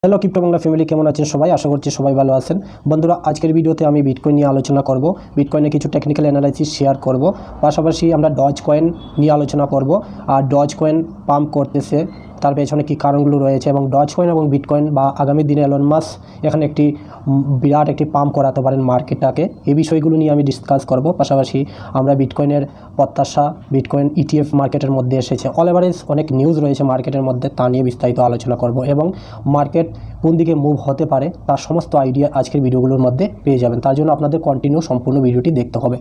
Hello crypto Bangla family, কেমন আছেন সবাই? আশা করছি সবাই ভালো আছেন। বন্ধুরা, আজকের ভিডিওতে আমি বিটকয়েন নিয়ে আলোচনা করব। বিটকয়েনে কিছু টেকনিক্যাল অ্যানালাইসিস শেয়ার করব, পাশাপাশি আমরা ডজ কয়েন নিয়ে আলোচনা করব। আর ডজ কয়েন পাম্প করতেছে, তার পেছনে কী কারণগুলো রয়েছে, এবং ডজ কয়েন এবং বিটকয়েন বা আগামী দিনে এলন মাস্ক এখানে একটি বিরাট একটি পাম্প করাতে পারেন মার্কেটটাকে, এই বিষয়গুলো নিয়ে আমি ডিসকাস করব। পাশাপাশি আমরা বিটকয়েনের প্রত্যাশা, বিটকয়েন ইটিএফ মার্কেটের মধ্যে এসেছে, অল এভারেজ অনেক নিউজ রয়েছে মার্কেটের মধ্যে, তা নিয়ে বিস্তারিত আলোচনা করব। এবং মার্কেট কোন দিকে মুভ হতে পারে তার সমস্ত আইডিয়া আজকের ভিডিওগুলোর মধ্যে পেয়ে যাবেন। তার জন্য আপনাদের কন্টিনিউ সম্পূর্ণ ভিডিওটি দেখতে হবে।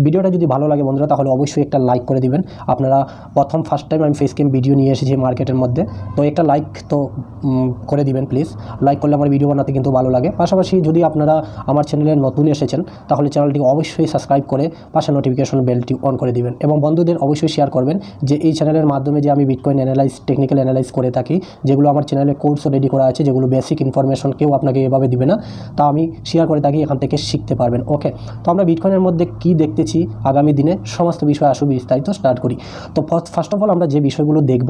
ভিডিওটা যদি ভালো লাগে বন্ধুরা, তাহলে অবশ্যই একটা লাইক করে দিবেন। আপনারা ফার্স্ট টাইম আমি ফেস ক্যাম ভিডিও নিয়ে এসেছি মার্কেটের মধ্যে, তো একটা লাইক তো করে দিবেন প্লিজ। লাইক করলে আমার ভিডিও বানাতে কিন্তু ভালো লাগে। পাশাপাশি যদি আপনারা আমার চ্যানেলে নতুন এসেছেন, তাহলে চ্যানেলটি অবশ্যই সাবস্ক্রাইব করে পাশে নোটিফিকেশন বেলটি অন করে দিবেন, এবং বন্ধুদের অবশ্যই শেয়ার করবেন যে এই চ্যানেলের মাধ্যমে যে আমি বিটকয়েন টেকনিক্যাল অ্যানালাইজ করে থাকি, যেগুলো আমার চ্যানেলে কোর্সও রেডি করা আছে, যেগুলো বেসিক ইনফরমেশন কেউ আপনাকে এভাবে দিবে না, তা আমি শেয়ার করে থাকি, এখান থেকে শিখতে পারবেন। ওকে, তো আমরা বিটকয়েনের মধ্যে কি দেখতেছি আগামী দিনে সমস্ত বিষয় আসুন বিস্তারিত স্টার্ট করি। তো ফার্স্ট অফ অল আমরা যে বিষয়গুলো দেখব,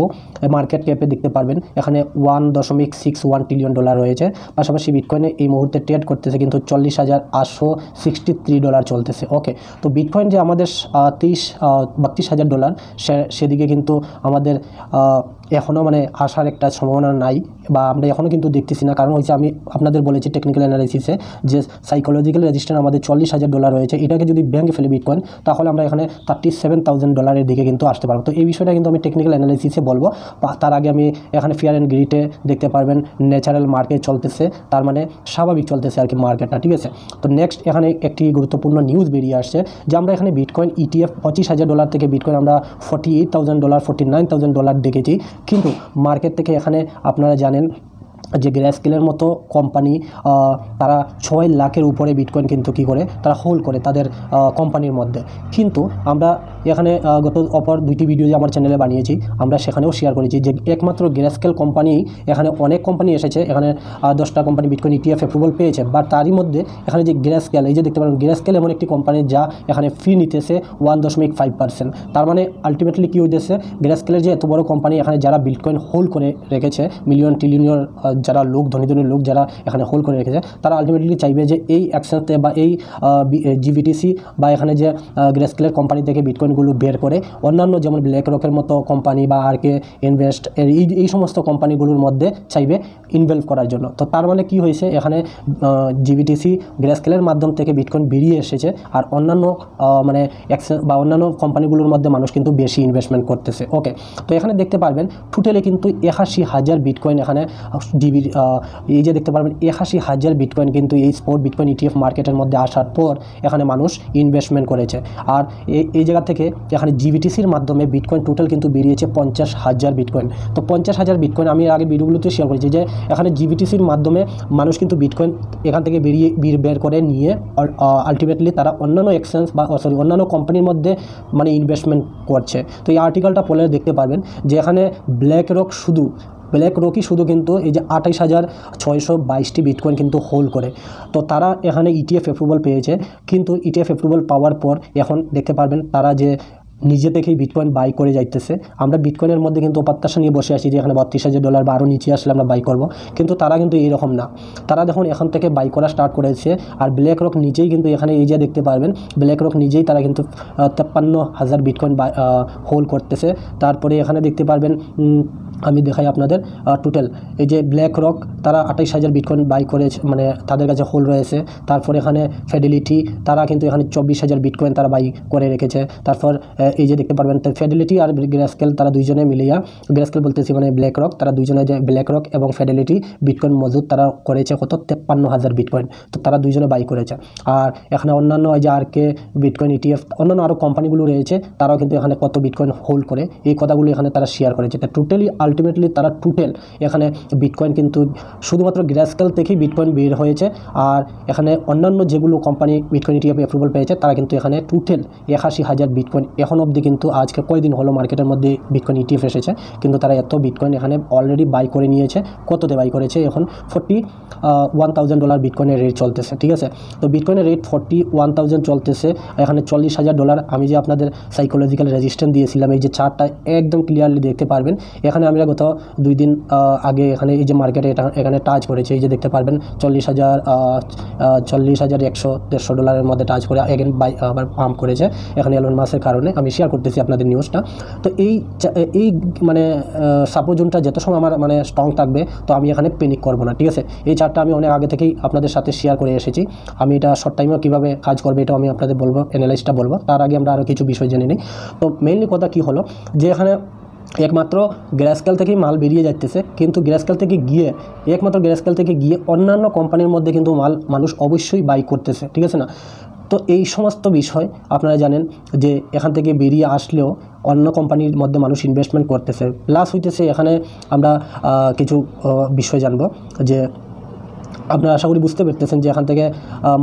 মার্কেট ক্যাপে দেখতে পারবেন এখানে $1.61 ট্রিলিয়ন রয়েছে। পাশাপাশি বিটকয়েনে এই মুহূর্তে ট্রেড করতেছে কিন্তু $40,863 চলতেছে। ওকে, তো বিটকয়েন যে আমাদের $32,000 সেদিকে কিন্তু আমাদের এখনও আসার একটা সম্ভাবনা নাই, বা আমরা এখনও কিন্তু দেখতেছি না। কারণ হচ্ছে আমি আপনাদের বলেছি টেকনিক্যাল অ্যানালাইসিসে যে সাইকোলজিক্যাল রেজিস্ট্যান্স আমাদের $40,000 রয়েছে। এটাকে যদি ব্যাঙ্কে ফেলে বিটকয়েন, তাহলে আমরা এখানে $37,000 দিকে কিন্তু আসতে পারবো। তো এই বিষয়টা কিন্তু আমি টেকনিক্যাল অ্যানালাইসিসে বলবো। তার আগে আমি এখানে ফেয়ার অ্যান্ড গ্রিটে দেখতে পারবেন ন্যাচারাল মার্কেট চলতেছে, তার স্বাভাবিক চলতেছে আর কি মার্কেটটা, ঠিক আছে। তো নেক্সট এখানে একটি গুরুত্বপূর্ণ নিউজ বেরিয়ে আসছে যে আমরা এখানে বিটকয়েন ইটিএফ $25,000 থেকে বিটকয়েন আমরা $48,000 $49,000 দেখেছি। কিন্তু মার্কেট থেকে এখানে আপনারা জানেন যে গ্র্যাস্কেলের মতো কোম্পানি, তারা 6 লাখের উপরে বিটকয়েন কিন্তু কী করে তারা হোল্ড করে তাদের কোম্পানির মধ্যে। কিন্তু আমরা এখানে গত অপর 2টি ভিডিও যে আমার চ্যানেলে বানিয়েছি, আমরা সেখানেও শেয়ার করেছি যে একমাত্র গ্র্যাস্কেল কোম্পানি, এখানে অনেক কোম্পানি এসেছে, এখানে 10টা কোম্পানি বিটকয়েন ইটিএফ অ্যাপ্রুভাল পেয়েছে, বাট তারই মধ্যে এখানে যে গ্র্যাস্কেল, এই যে দেখতে পারেন গ্র্যাস্কেল এমন একটি কোম্পানি যা এখানে ফি নিতেছে 1.5%। তার আলটিমেটলি কী হইতেছে, গ্র্যাস্কেলের যে এত বড় কোম্পানি, এখানে যারা বিটকয়েন হোল্ড করে রেখেছে, মিলিয়ন ট্রিলিয়ন যারা লোক, ধনী লোক যারা এখানে হোল্ড করে রেখেছে, তারা আলটিমেটলি চাইবে যে এই অ্যাকশনতে বা এই জিবিটিসি বা এখানে যে গ্র্যাস্কেলের কোম্পানি থেকে বিটকয়েনগুলো বের করে অন্যান্য যেমন ব্ল্যাক রকের মতো কোম্পানি বা আরকে ইনভেস্ট, এই সমস্ত কোম্পানিগুলোর মধ্যে চাইবে ইনভলভ করার জন্য। তো তার কি হয়েছে, এখানে জিবিটিসি গ্র্যাস্কেলের মাধ্যম থেকে বিটকয়েন বেরিয়ে এসেছে, আর অন্যান্য অ্যাকশন বা অন্যান্য কোম্পানিগুলোর মধ্যে মানুষ কিন্তু বেশি ইনভেস্টমেন্ট করতেছে। ওকে, তো এখানে দেখতে পারবেন টোটালে কিন্তু 81,000 বিটকয়েন এখানে এই যে দেখতে পারবেন 81,000 বিটকয়েন কিন্তু এই স্পট বিটকয়েন ইটিএফ মার্কেটের মধ্যে আসার পর এখানে মানুষ ইনভেস্টমেন্ট করেছে। আর এই জায়গা থেকে এখানে জিবিটিসির মাধ্যমে বিটকয়েন টোটাল কিন্তু বেরিয়েছে 50,000 বিটকয়েন। তো 50,000 বিটকয়েন আমি আগে ভিডিওগুলোতে শেয়ার করেছি যে এখানে জিবিটিসির মাধ্যমে মানুষ কিন্তু বিটকয়েন এখান থেকে বের করে নিয়ে আলটিমেটলি তারা অন্যান্য এক্সচেঞ্জ বা অন্যান্য কোম্পানির মধ্যে ইনভেস্টমেন্ট করছে। তো এই আর্টিকেলটা পড়লে দেখতে পারবেন যে এখানে ব্ল্যাক রকই শুধু কিন্তু এই যে 28,622টি বিটকয়েন কিন্তু হোল্ড করে। তো তারা এখানে ইটিএফ অ্যাপ্রুভাল পেয়েছে, কিন্তু ইটিএফ অ্যাপ্রুভাল পাওয়ার পর এখন দেখতে পারবেন তারা যে নিজে থেকেই বিটকয়েন বাই করে যাইতেছে। আমরা বিটকয়েনের মধ্যে কিন্তু প্রত্যাশা নিয়ে বসে আছি যে এখানে $32,000 বা আরও নিচে আসলে আমরা বাই করব, কিন্তু তারা কিন্তু এইরকম না। তারা দেখুন এখান থেকে বাই করা স্টার্ট করেছে, আর ব্ল্যাক রক নিজেই কিন্তু এখানে এই যে দেখতে পারবেন ব্ল্যাক রক নিজেই তারা কিন্তু 53,000 বিটকয়েন হোল্ড করতেছে। তারপরে এখানে দেখতে পারবেন আমি দেখাই আপনাদের টোটাল, এই যে ব্ল্যাক রক তারা 28,000 বিটকয়েন বাই করেছে, তাদের কাছে হোল্ড রয়েছে। তারপর এখানে ফেডেলিটি, তারা কিন্তু এখানে 24,000 বিটকয়েন তারা বাই করে রেখেছে। তারপর এই যে দেখতে পারবেন ফেডেলিটি আর গ্র্যাস্কেল, তারা দুইজনে মিলিয়া, গ্র্যাস্কেল বলতেছি ব্ল্যাক রক, তারা দুইজনে যে ব্ল্যাক রক এবং ফেডেলিটি বিটকয়েন মজুদ তারা করেছে কত 53,000 বিটকয়েন। তো তারা দুইজনে বাই করেছে। আর এখানে অন্যান্য যে আরকে বিটকয়েন ইটিএফ অন্যান্য আরও কোম্পানিগুলো রয়েছে, তারাও কিন্তু এখানে কত বিটকয়েন হোল্ড করে, এই কথাগুলো এখানে তারা শেয়ার করেছে। তা টোটালি আলটিমেটলি তারা টোটাল এখানে বিটকয়েন কিন্তু শুধুমাত্র গ্র্যাস্কেল থেকেই বিটকয়েন বের হয়েছে, আর এখানে অন্যান্য যেগুলো কোম্পানি বিটকয়েন ইটিএফ অ্যাপ্রুভাল পেয়েছে তারা কিন্তু এখানে টোটাল 81,000 বিটকয়েন এখন এখন অবধি কিন্তু আজকে কয়দিন হলো মার্কেটের মধ্যে বিটকয়েন ইটিএফ এসেছে, কিন্তু তারা এত বিটকয়েন এখানে অলরেডি বাই করে নিয়েছে। কততে বাই করেছে? এখন $41,000 বিটকয়েনের রেট চলতেছে, ঠিক আছে। তো বিটকয়েনের রেট $41,000 চলতেছে, এখানে $40,000। আমি যে আপনাদের সাইকোলজিক্যাল রেজিস্ট্যান্স দিয়েছিলাম, এই যে চার্টটা একদম ক্লিয়ারলি দেখতে পারবেন। এখানে আমরা গত 2 দিন আগে এখানে এই যে মার্কেটে এখানে টাচ করেছে, এই যে দেখতে পারবেন 40,100-150 মধ্যে টাচ করে এগেন আবার পাম্প করেছে এখানে এলন মাস্কের কারণে। আমি শেয়ার করতেছি আপনাদের নিউজটা। তো এই মানে সাপোর্ট জোনটা যত সময় আমার মানে স্ট্রং থাকবে, তো আমি এখানে প্যানিক করব না, ঠিক আছে। এই চার্টটা আমি অনেক আগে থেকেই আপনাদের সাথে শেয়ার করে এসেছি। আমি এটা শর্ট টাইমেও কীভাবে কাজ করবে এটাও আমি আপনাদের বলবো, অ্যানালাইসটা বলবো। তার আগে আমরা আরও কিছু বিষয় জেনে নিই। তো মেইনলি কথা কী হলো যে এখানে একমাত্র গ্রাস্কেল থেকেই মাল বেরিয়ে যাইতেছে, কিন্তু গ্রাস্কেল থেকে গিয়ে অন্যান্য কোম্পানির মধ্যে কিন্তু মানুষ অবশ্যই বাই করতেছে, ঠিক আছে না। তো এই সমস্ত বিষয় আপনারা জানেন যে এখান থেকে বেরিয়ে আসলেও অন্য কোম্পানির মধ্যে মানুষ ইনভেস্টমেন্ট করতেছে, প্লাস হইতেছে এখানে আমরা কিছু বিষয় জানবো যে আপনারা আশা করি বুঝতে পারতেছেন যে এখান থেকে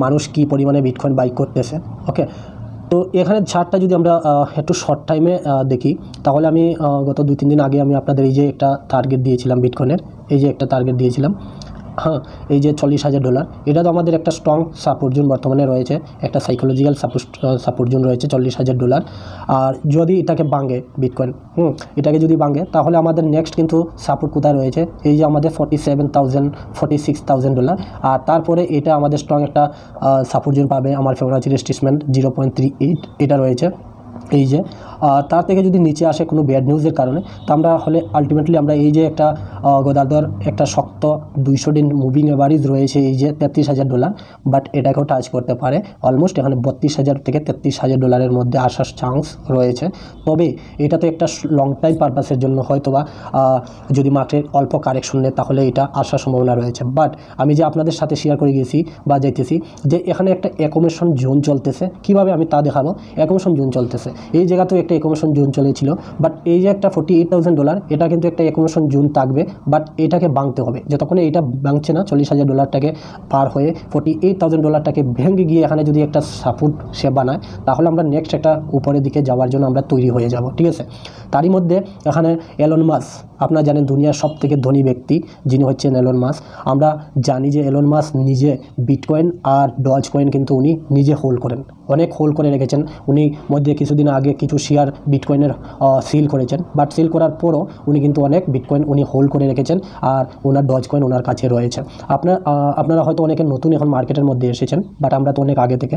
মানুষ কী পরিমাণে বিটকয়েন বাই করতেছে। ওকে, তো এখানে চার্টটা যদি আমরা একটু শর্ট টাইমে দেখি, তাহলে আমি গত 2-3 দিন আগে আমি আপনাদের এই যে একটা টার্গেট দিয়েছিলাম বিটকয়েনের, এই যে একটা টার্গেট দিয়েছিলাম, হ্যাঁ, এই যে $40,000, এটা তো আমাদের একটা স্ট্রং সাপোর্ট জোন বর্তমানে রয়েছে, একটা সাইকোলজিক্যাল সাপোর্ট জোন রয়েছে $40,000। আর যদি এটাকে ভাঙে বিটকয়েন, এটাকে যদি ভাঙে, তাহলে আমাদের নেক্সট কিন্তু সাপোর্ট কোথায় রয়েছে? এই যে আমাদের $46,000। আর তারপরে এটা আমাদের স্ট্রং একটা সাপোর্ট জোন পাবে আমার ফিবোনাচি রেট্রেসমেন্ট 0.38, এটা রয়েছে। এই যে তার থেকে যদি নিচে আসে কোনো ব্যাড নিউজের কারণে, তো আমরা হলে আলটিমেটলি আমরা এই যে একটা গদাধর একটা শক্ত 200 দিন মুভিং এভারেজ রয়েছে এই যে $33,000, বাট এটাকেও টাচ করতে পারে। অলমোস্ট এখানে $32,000 থেকে $33,000 মধ্যে আসার চান্স রয়েছে। তবে এটা তো একটা লং টাইম পারপাসের জন্য, হয়তোবা যদি মার্কেট অল্প কারেকশন নেয় তাহলে এটা আসার সম্ভাবনা রয়েছে। বাট আমি যে আপনাদের সাথে শেয়ার করে গেছি বা যাইতেছি যে এখানে একটা অ্যাকোমোডেশন জোন চলতেছে, কীভাবে আমি তা দেখাবো। অ্যাকোমোডেশন জোন চলতেছে, এই জায়গাতেও একটা অ্যাকোমোডেশন জোন চলেছিল, বাট এই যে একটা $48,000, এটা কিন্তু একটা অ্যাকোমোডেশন জোন থাকবে, বাট এটাকে ভাঙতে হবে। যতক্ষণে এটা ভাঙছে না, $40,000টাকে পার হয়ে $48,000টাকে ভেঙে গিয়ে এখানে যদি একটা সাপোর্ট সে বানায়, তাহলে আমরা নেক্সট একটা উপরের দিকে যাওয়ার জন্য আমরা তৈরি হয়ে যাব, ঠিক আছে। তারই মধ্যে এখানে এলন মাস্ক, আপনারা জানেন দুনিয়ার সব থেকে ধনী ব্যক্তি যিনি হচ্ছেন এলন মাস্ক। আমরা জানি যে এলন মাস্ক নিজে বিটকয়েন আর ডজ কয়েন কিন্তু উনি নিজে হোল্ড করেন, অনেক হোল্ড করে রেখেছেন। উনি মধ্যে কিছুদিন আগে কিছু শেয়ার বিটকয়েনের সেল করেছেন, বাট সেল করার পরও উনি কিন্তু অনেক বিটকয়েন উনি হোল্ড করে রেখেছেন, আর ওনার ডজ কয়েন ওনার কাছে রয়েছে। আপনারা হয়তো অনেকে নতুন এখন মার্কেটের মধ্যে এসেছেন, বাট আমরা তো অনেক আগে থেকে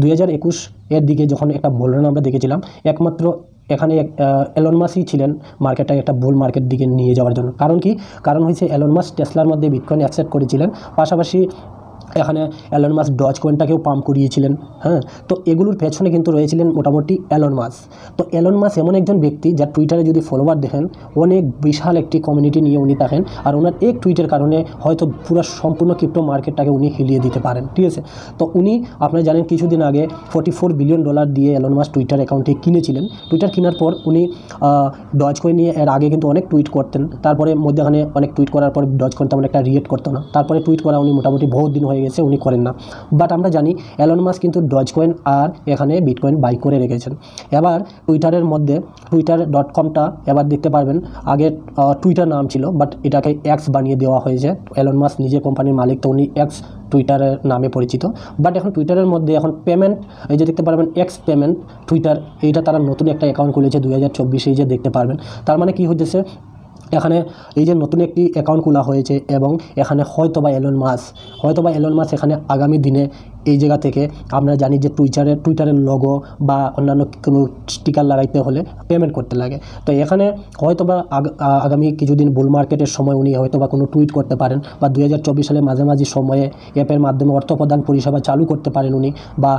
2021 এর দিকে যখন একটা বুল রান আমরা দেখেছিলাম, একমাত্র এখানে এলন মাস্কই ছিলেন মার্কেটটাকে একটা বুল মার্কেট দিকে নিয়ে যাওয়ার জন্য। কারণ কি? কারণ হয়েছে এলন মাস্ক টেসলার মধ্যে বিটকয়েন অ্যাকসেপ্ট করেছিলেন, পাশাপাশি এখানে এলন মাস্ক ডজ কয়েনটাকেও পাম্প করিয়েছিলেন। হ্যাঁ, তো এগুলোর পেছনে কিন্তু রয়েছিলেন মোটামুটি এলন মাস্ক। তো এলন মাস্ক এমন একজন ব্যক্তি যার টুইটারে যদি ফলোয়ার দেখেন, অনেক বিশাল একটি কমিউনিটি নিয়ে উনি থাকেন, আর ওনার এক টুইটের কারণে হয়তো পুরো সম্পূর্ণ ক্রিপ্টো মার্কেটটাকে উনি হিলিয়ে দিতে পারেন, ঠিক আছে। তো উনি আপনারা জানেন কিছুদিন আগে $44 বিলিয়ন দিয়ে এলন মাস্ক টুইটার অ্যাকাউন্টে কিনেছিলেন। টুইটার কেনার পর উনি ডজ কয়েন নিয়ে এর আগে কিন্তু অনেক টুইট করতেন, তারপরে মধ্যেখানে অনেক টুইট করার পর ডজ কয়েন তেমন একটা রিয়েক্ট করতো না, তারপরে টুইট করা উনি মোটামুটি বহুত দিন হয়ে গেছে উনি করেন না। বাট আমরা জানি এলন মাস্ক কিন্তু ডজ কয়েন আর এখানে বিটকয়েন বাই করে রেখেছেন। এবার টুইটারের মধ্যে twitter.com-টা এবার দেখতে পারবেন, আগে টুইটার নাম ছিল, বাট এটাকে এক্স বানিয়ে দেওয়া হয়েছে। এলন মাস্ক নিজে কোম্পানির মালিক, তো উনি এক্স টুইটারের নামে পরিচিত। বাট এখন টুইটারের মধ্যে এখন পেমেন্ট, এই যে দেখতে পারবেন এক্স পেমেন্ট টুইটার, এইটা তারা নতুন একটা অ্যাকাউন্ট খুলেছে 2024, এই যে দেখতে পারবেন। তার মানে কি হইতেছে, এখানে এই যে নতুন একটি অ্যাকাউন্ট খোলা হয়েছে, এবং এখানে হয়তোবা এলন মাস্ক এখানে আগামী দিনে এই জায়গা থেকে আমরা জানি যে টুইটারের লোগো বা অন্যান্য কোনো স্টিকার লাগাইতে হলে পেমেন্ট করতে লাগে। তো এখানে হয়তোবা আগামী কিছুদিন বুল মার্কেটের সময় উনি হয়তোবা কোনো টুইট করতে পারেন, বা 2024 সালের মাঝামাঝি সময়ে অ্যাপের মাধ্যমে অর্থ প্রদান পরিষেবা চালু করতে পারেন উনি, বা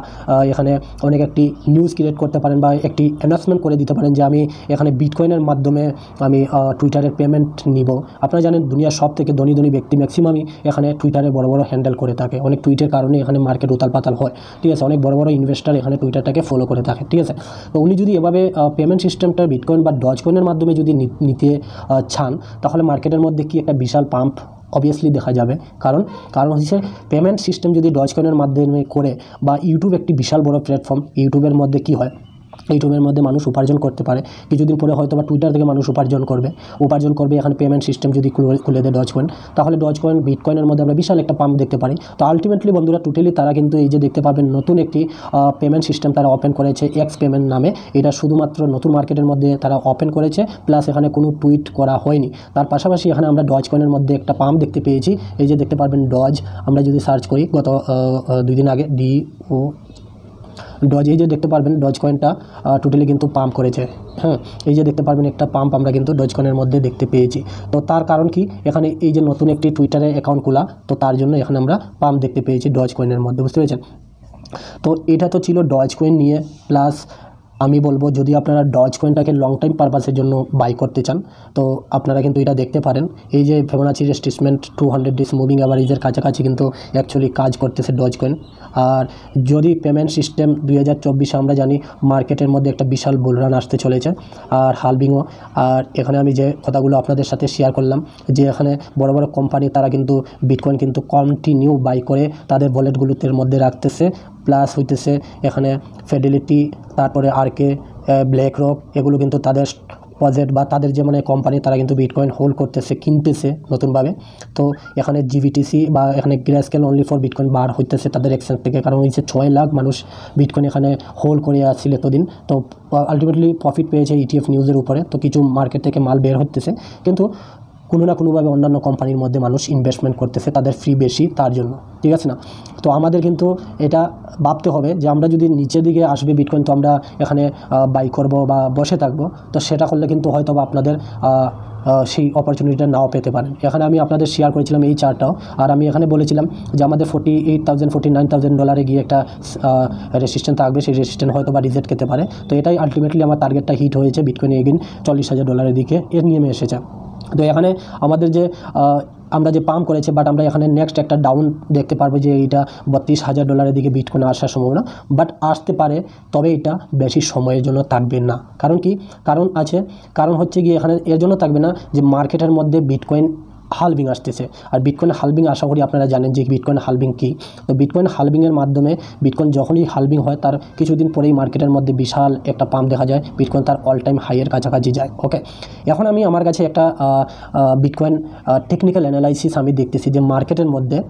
এখানে অনেক একটি নিউজ ক্রিয়েট করতে পারেন, বা একটি অ্যানাউন্সমেন্ট করে দিতে পারেন যে আমি এখানে বিটকয়েনের মাধ্যমে আমি টুইটারের পেমেন্ট নিব। আপনারা জানেন দুনিয়ার সব থেকে ধনী ব্যক্তি ম্যাক্সিমামই এখানে টুইটারে বড় হ্যান্ডেল করে থাকে, অনেক টুইটের কারণে এখানে মার্কেট উতাল পাতাল হয়, ঠিক আছে। অনেক বড় ইনভেস্টার এখানে টুইটারটাকে ফলো করে থাকে, ঠিক আছে। তো উনি যদি এভাবে পেমেন্ট সিস্টেমটা বিটকয়েন বা ডজ কয়েনের মাধ্যমে যদি নিতে চান, তাহলে মার্কেটের মধ্যে কি একটা বিশাল পাম্প অবভিয়াসলি দেখা যাবে। কারণ হচ্ছে পেমেন্ট সিস্টেম যদি ডজ কয়েনের মাধ্যমে করে, বা ইউটিউব একটি বিশাল বড় প্ল্যাটফর্ম, ইউটিউবের মধ্যে কি হয়, ইউটিউবের মধ্যে মানুষ উপার্জন করতে পারে। কিছুদিন পরে হয়তো বা টুইটার থেকে মানুষ উপার্জন করবে এখানে পেমেন্ট সিস্টেম যদি খুলে দেয় ডজকয়েন, তাহলে ডজকয়েন বিটকয়েনের মধ্যে আমরা বিশাল একটা পাম্প দেখতে পারি। তো আলটিমেটলি বন্ধুরা টোটালি তারা কিন্তু এই যে দেখতে পাবেন নতুন একটি পেমেন্ট সিস্টেম তারা ওপেন করেছে এক্স পেমেন্ট নামে। এটা শুধুমাত্র নতুন মার্কেটের মধ্যে তারা ওপেন করেছে, প্লাস এখানে কোনো টুইট করা হয়নি। তার পাশাপাশি এখানে আমরা ডজকয়েনের মধ্যে একটা পাম্প দেখতে পেয়েছি। এই যে দেখতে পারবেন ডজ, আমরা যদি সার্চ করি গত 2 দিন আগে ডজ, এই যে দেখতে পারবেন ডজ কয়েনটা টোটালি কিন্তু পাম্প করেছে। হ্যাঁ, এই যে দেখতে পারবেন একটা পাম্প আমরা কিন্তু ডজ কয়েনের মধ্যে দেখতে পেয়েছি। তো তার কারণ কি, এখানে এই যে নতুন একটি টুইটারে অ্যাকাউন্ট খোলা, তো তার জন্য এখানে আমরা পাম্প দেখতে পেয়েছি ডজ কয়েনের মধ্যে, বুঝতে পেরেছেন। তো এটা তো ছিল ডজ কয়েন নিয়ে। প্লাস আমি বলবো যদি আপনারা ডজ কয়েনটাকে লং টাইম পারপাসের জন্য বাই করতে চান, তো আপনারা কিন্তু এটা দেখতে পারেন। এই যে ফিবোনাচি রিট্রেসমেন্ট 200 ডেজ মুভিং অ্যাভারেজের কাছাকাছি কিন্তু অ্যাকচুয়ালি কাজ করতেছে ডজ কয়েন। আর যদি পেমেন্ট সিস্টেম 2024 আমরা জানি মার্কেটের মধ্যে একটা বিশাল বুলরান আসতে চলেছে, আর হালভিংও। আর এখানে আমি যে কথাগুলো আপনাদের সাথে শেয়ার করলাম, যে এখানে বড় বড় কোম্পানি তারা কিন্তু বিটকয়েন কিন্তু কন্টিনিউ বাই করে তাদের ওয়ালেটগুলোতে মধ্যে রাখতেছে। প্লাস হইতেছে এখানে ফিডেলিটি, তারপরে আরকে, ব্ল্যাক রক, এগুলো কিন্তু তাদের প্রজেক্ট বা তাদের যে মানে কোম্পানি তারা কিন্তু বিটকয়েন হোল্ড করতেছে, কিনতেছে নতুনভাবে। তো এখানে জিবিটিসি বা এখানে গ্রাস্কেল অনলি ফর বিটকয়েন বার হইতেছে তাদের এক্সচেঞ্জ থেকে, কারণ হচ্ছে 6 লাখ মানুষ বিটকয়েন এখানে হোল্ড করে আসছিল এতদিন। তো আলটিমেটলি প্রফিট পেয়েছে ইটিএফ নিউজের উপরে। তো কিছু মার্কেট থেকে মাল বের হতেছে, কিন্তু কোনো না কোনোভাবে অন্যান্য কোম্পানির মধ্যে মানুষ ইনভেস্টমেন্ট করতেছে, তাদের ফি বেশি তার জন্য, ঠিক আছে না। তো আমাদের কিন্তু এটা ভাবতে হবে যে আমরা যদি নিচের দিকে আসবে বিটকয়েন, তো আমরা এখানে বাই করব বা বসে থাকবো, তো সেটা করলে কিন্তু হয়তো বা আপনাদের সেই অপরচুনিটিটা নাও পেতে পারেন। এখানে আমি আপনাদের শেয়ার করেছিলাম এই চার্টটাও, আর আমি এখানে বলেছিলাম যে আমাদের $48,000 $49,000 গিয়ে একটা রেসিস্ট্যান্স থাকবে, সেই রেসিস্ট্যান্স হয়তো বা রিজেক্ট করতে পারে। তো এটাই আলটিমেটলি আমার টার্গেটটা হিট হয়েছে, বিটকয়েন এগেইন $40,000 দিকে নেমে এসেছে। তো এখানে আমাদের যে আমরা যে পাম্প করেছে, বাট আমরা এখানে নেক্সট একটা ডাউন দেখতে পারবো যে এইটা $32,000 দিকে বিটকয়েন আসার সম্ভাবনা, বাট আসতে পারে, তবে এটা বেশি সময়ের জন্য থাকবে না। কারণ কি, কারণ হচ্ছে গিয়ে এখানে এর জন্য থাকবে না যে মার্কেটের মধ্যে বিটকয়েন হালভিং আসতেছে। আর বিটকয়েন হালভিং আশা করি আপনারা জানেন যে বিটকয়েন হালভিং কী। তো বিটকয়েন হালভিংয়ের মাধ্যমে বিটকয়েন যখনই হালভিং হয় তার কিছুদিন পরেই মার্কেটের মধ্যে বিশাল একটা পাম্প দেখা যায়, বিটকয়েন তার অল টাইম হাইয়ের কাছাকাছি যায়। ওকে, এখন আমি আমার কাছে একটা বিটকয়েন টেকনিক্যাল অ্যানালাইসিস আমি দেখতেছি যে মার্কেটের মধ্যে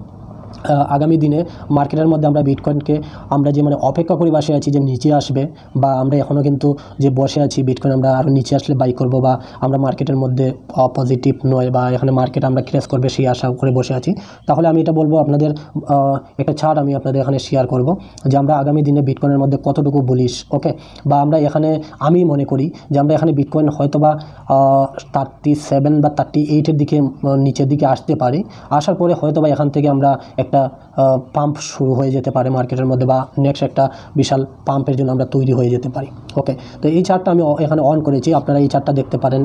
আগামী দিনে মার্কেটের মধ্যে আমরা বিটকয়েনকে আমরা যে মানে অপেক্ষা করে বসে আছি যে নিচে আসবে, বা আমরা এখনও কিন্তু যে বসে আছি বিটকয়েন আমরা আরও নিচে আসলে বাই করব, বা আমরা মার্কেটের মধ্যে পজিটিভ নয় বা এখানে মার্কেট আমরা ক্র্যাশ করবে সেই আশা করে বসে আছি, তাহলে আমি এটা বলবো আপনাদের একটা চার্ট আমি আপনাদের এখানে শেয়ার করব যে আমরা আগামী দিনে বিটকয়েনের মধ্যে কতটুকু বুলিশ। ওকে, বা আমরা এখানে আমি মনে করি যে আমরা এখানে বিটকয়েন হয়তো বা 37 বা 38-এর দিকে নিচের দিকে আসতে পারি। আসার পরে হয়তো বা এখান থেকে আমরা একটা পাম্প শুরু হয়ে যেতে পারে মার্কেটের মধ্যে, বা নেক্সট একটা বিশাল পাম্পের জন্য আমরা তৈরি হয়ে যেতে পারি। ওকে, তো এই চার্টটা আমি এখানে অন করেছি, আপনারা এই চার্টটা দেখতে পারেন।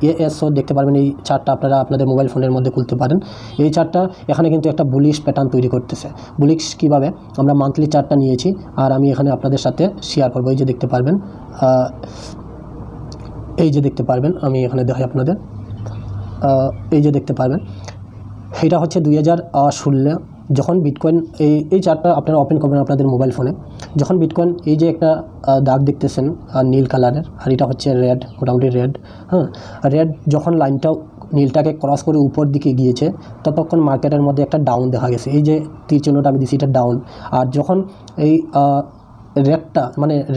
এএসও দেখতে পারবেন, এই চার্টটা আপনারা আপনাদের মোবাইল ফোনের মধ্যে খুলতে পারেন। এই চার্টটা এখানে কিন্তু একটা বুলিশ প্যাটার্ন তৈরি করতেছে। বুলিশ কীভাবে, আমরা মান্থলি চার্টটা নিয়েছি আর আমি এখানে আপনাদের সাথে শেয়ার করবো। এই যে দেখতে পারবেন, আমি এখানে দেখাই আপনাদের, এই যে দেখতে পারবেন, এটা হচ্ছে 2016 যখন বিটকয়েন এই চার্টটা আপনারা ওপেন করবেন আপনাদের মোবাইল ফোনে। যখন বিটকয়েন এই যে একটা দাগ দেখতেছেন নীল কালারের, আর এটা হচ্ছে রেড, মোটামুটি রেড, হ্যাঁ রেড, যখন লাইনটাও নীলটাকে ক্রস করে উপর দিকে গিয়েছে ততক্ষণ মার্কেটের মধ্যে একটা ডাউন দেখা গেছে। এই যে তীর চিহ্নটা আমি দিচ্ছি, এটা ডাউন। আর যখন এই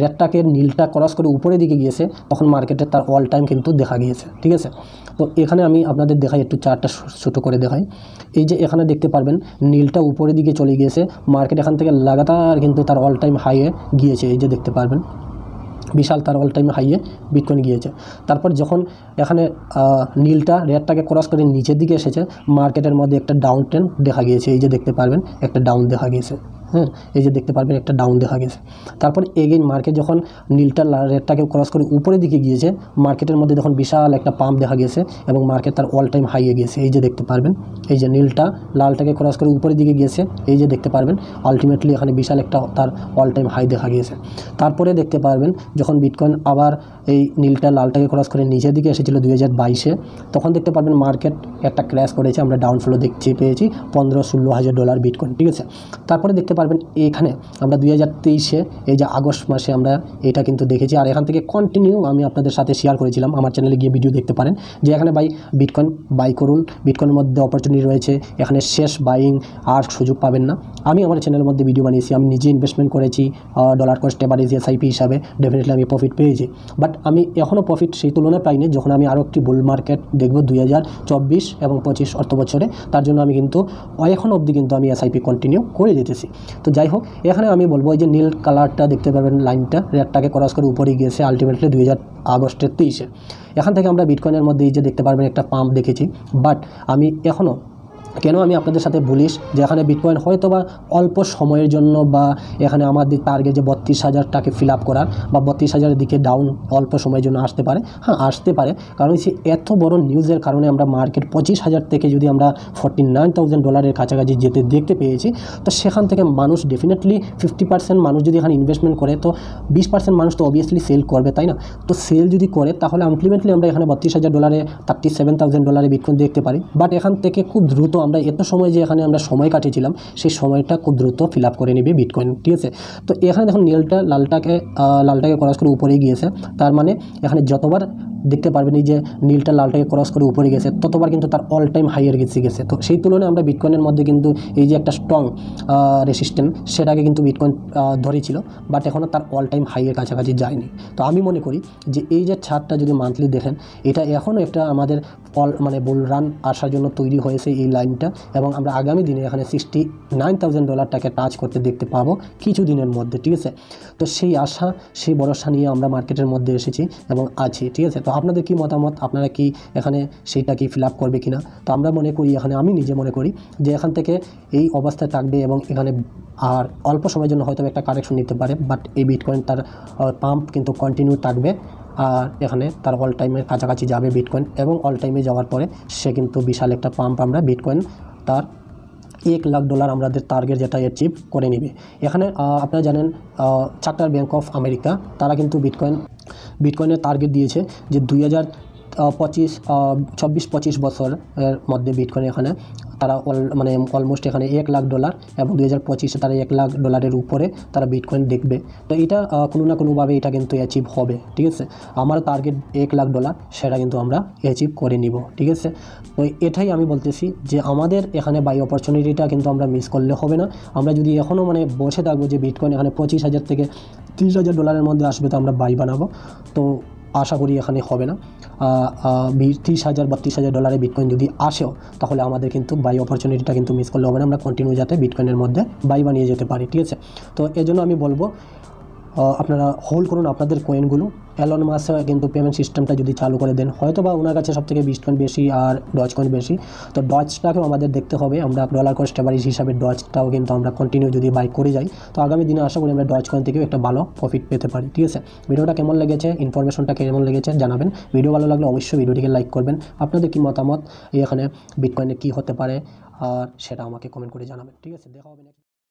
রেডটাকে নীলটা ক্রস করে উপরের দিকে গিয়েছে তখন মার্কেটে তার অল টাইম কিন্তু দেখা গিয়েছে, ঠিক আছে। তো এখানে আমি আপনাদের দেখাই, একটু চার্টটা ছোটো করে দেখাই। এই যে এখানে দেখতে পারবেন নীলটা উপরের দিকে চলে গিয়েছে, মার্কেট এখান থেকে লাগাতার কিন্তু তার অল টাইম হাইয়ে গিয়েছে। এই যে দেখতে পারবেন বিশাল তার অল টাইম হাইয়ে বিটকয়েন গিয়েছে। তারপর যখন এখানে নীলটা রেডটাকে ক্রস করে নিচের দিকে এসেছে, মার্কেটের মধ্যে একটা ডাউন ট্রেন্ড দেখা গিয়েছে। এই যে দেখতে পারবেন একটা ডাউন দেখা গিয়েছে, হ্যাঁ এই যে দেখতে পারবেন একটা ডাউন দেখা গেছে। তারপর এগেইন মার্কেট যখন নীলটা রেডটাকে ক্রস করে উপরের দিকে গিয়েছে, মার্কেটের মধ্যে তখন বিশাল একটা পাম্প দেখা গেছে এবং মার্কেট তার অল টাইম হাইয়ে গিয়েছে। এই যে দেখতে পারবেন, এই যে নীলটা লালটাকে ক্রস করে উপরের দিকে গিয়েছে, এই যে দেখতে পারবেন আলটিমেটলি এখানে বিশাল একটা তার অল টাইম হাই দেখা গিয়েছে। তারপরে দেখতে পারবেন যখন বিটকয়েন আবার এই নীলটা লালটাকে ক্রস করে নিচের দিকে এসেছিল 2022-এ, তখন দেখতে পারবেন মার্কেট একটা ক্র্যাশ করেছে, আমরা ডাউনফ্লো দেখতে পেয়েছি 15-16 হাজার ডলার বিটকয়েন, ঠিক আছে। তারপরে দেখতে পারবেন এখানে আমরা 2023-এ এই যে আগস্ট মাসে আমরা এটা কিন্তু দেখেছি, আর এখান থেকে কন্টিনিউ আমি আপনাদের সাথে শেয়ার করেছিলাম, আমার চ্যানেলে গিয়ে ভিডিও দেখতে পারেন, যে এখানে বিটকয়েন বাই করুন, বিটকয়েনের মধ্যে অপরচুনিটি রয়েছে, এখানে শেষ বাইং আর সুযোগ পাবেন না। আমি আমার চ্যানেলের মধ্যে ভিডিও বানিয়েছি, আমি নিজে ইনভেস্টমেন্ট করেছি ডলার কস্ট এভারেজ SIP হিসাবে, ডেফিনেটলি আমি প্রফিট পেয়েছি, বাট আমি এখনও প্রফিট সেই তুলনায় পাইনি যখন আমি আরও একটি বুল মার্কেট দেখব 2024 এবং 25 অর্থ বছরে। তার জন্য আমি কিন্তু এখন অবধি কিন্তু আমি SIP কন্টিনিউ করে যেতেছি। তো যাই হোক, এখানে আমি বলবো এই যে নীল কালারটা দেখতে পাবেন, লাইনটা রেটটাকে ক্রস করে উপরে গিয়েছে আলটিমেটলি 2023 এখান থেকে আমরা বিটকয়েনের মধ্যে এই যে দেখতে পারবেন একটা পাম্প দেখেছি, বাট আমি এখনও কেন আমি আপনাদের সাথে বলিস যে এখানে বিটকয়েন হয়তো বা অল্প সময়ের জন্য বা এখানে আমাদের টার্গেট যে 32,000টাকে ফিল আপ করার বা 32,000-এর দিকে ডাউন অল্প সময়ের জন্য আসতে পারে, হ্যাঁ আসতে পারে, কারণ সে এত বড় নিউজের কারণে আমরা মার্কেট 25,000 থেকে যদি আমরা $49,000 কাছাকাছি যেতে দেখতে পেয়েছি, তো সেখান থেকে মানুষ ডেফিনেটলি 50% মানুষ যদি এখানে ইনভেস্টমেন্ট করে, তো 20% মানুষ তো অবভিয়াসলি সেল করবে, তাই না? তো সেল যদি করে তাহলে আলটিমেটলি আমরা এখানে $32,000 $37,000 বিটকয়েন দেখতে পারি, বাট এখান থেকে খুব দ্রুত আমরা এত সময় যে এখানে আমরা সময় কাটিয়েছিলাম সেই সময়টা খুব দ্রুত ফিল আপ করে নেবে বিটকয়েন, ঠিক আছে। তো এখানে দেখুন নীলটা লালটাকে ক্রস করে উপরে গিয়েছে, তার মানে এখানে যতবার দেখতে পারবেন এই যে নীলটা লালটাকে ক্রস করে উপরে গেছে ততবার কিন্তু তার অল টাইম হাইয়ের গেছে। তো সেই তুলনায় আমরা বিটকয়েনের মধ্যে কিন্তু এই যে একটা স্ট্রং রেসিস্ট্যান্স সেটাকে কিন্তু বিটকয়েন ধরেছিল, বাট এখনও তার অল টাইম হাইয়ের কাছাকাছি যায়নি। তো আমি মনে করি যে এই যে চার্টটা যদি মান্থলি দেখেন, এটা এখনও একটা আমাদের বুল রান আসার জন্য তৈরি হয়েছে এই লাইনটা, এবং আমরা আগামী দিনে এখানে $69,000টাকে টাচ করতে দেখতে পাবো কিছু দিনের মধ্যে, ঠিক আছে। তো সেই আশা সেই ভরসা নিয়ে আমরা মার্কেটের মধ্যে এসেছি এবং আছি, ঠিক আছে। তো আপনাদের কি মতামত, আপনারা কি এখানে সেইটা কি ফিল আপ করবে কিনা? তো আমরা মনে করি, এখানে আমি নিজে মনে করি যে এখান থেকে এই অবস্থায় থাকবে এবং এখানে আর অল্প সময়ের জন্য হয়তো একটা কারেকশন নিতে পারে, বাট এই বিটকয়েন তার পাম্প কিন্তু কন্টিনিউ থাকবে, আর এখানে তার অল টাইমের কাছাকাছি যাবে বিটকয়েন, এবং অল টাইমে যাওয়ার পরে সে কিন্তু বিশাল একটা পাম্প আমরা বিটকয়েন তার $1,00,000 আমাদের টার্গেট যেটা অ্যাচিভ করে নেবে। এখানে আপনারা জানেন চার্টার ব্যাংক অফ আমেরিকা তারা কিন্তু বিটকয়েনের টার্গেট দিয়েছে যে 2024-25 বছরের মধ্যে বিটকয়েন এখানে তারা অলমোস্ট এখানে $1,00,000 এবং 2025-এ তারা $1,00,000 উপরে তারা বিটকয়েন দেখবে। তো এটা কোনো না কোনোভাবে এটা কিন্তু অ্যাচিভ হবে, ঠিক আছে। আমার টার্গেট $1,00,000 সেটা কিন্তু আমরা অ্যাচিভ করে নিব, ঠিক আছে। তো এটাই আমি বলতেছি যে আমাদের এখানে বাই অপরচুনিটিটা কিন্তু আমরা মিস করলে হবে না। আমরা যদি এখনও বসে থাকবো যে বিটকয়েন এখানে $25,000 থেকে $30,000 মধ্যে আসবে তো আমরা বাই বানাবো, তো আশা করি এখানে হবে না। $30,000-32,000 বিটকয়েন যদি আসেও তাহলে আমাদের কিন্তু বাই অপরচুনিটিটা কিন্তু মিস করলে হবে না, আমরা কন্টিনিউ যাতে বিটকয়েনের মধ্যে বাই বানিয়ে যেতে পারি, ঠিক আছে। তো এই জন্য আমি বলবো আপনারা হোল্ড করুন আপনাদের কয়েনগুলো। এলন মাস্ক কিন্তু পেমেন্ট সিস্টেমটা যদি চালু করে দেন, হয়তো বা ওনার কাছে সবথেকে বিটকয়েন বেশি আর ডজ কয়েন বেশি, তো ডজটাকেও আমাদের দেখতে হবে। আমরা ডলার কস্ট এভারেজ হিসাবে ডজটাও কিন্তু আমরা কন্টিনিউ যদি বাই করে যাই, তো আগামী দিনে আশা করি আমরা ডজ কয়েন থেকেও একটা ভালো প্রফিট পেতে পারি, ঠিক আছে। ভিডিওটা কেমন লেগেছে, ইনফরমেশনটা কেমন লেগেছে জানাবেন। ভিডিও ভালো লাগলে অবশ্যই ভিডিওটিকে লাইক করবেন। আপনাদের কি মতামত এখানে বিটকয়েনে কী হতে পারে আর সেটা আমাকে কমেন্ট করে জানাবেন, ঠিক আছে। দেখা হবে নেক্সট।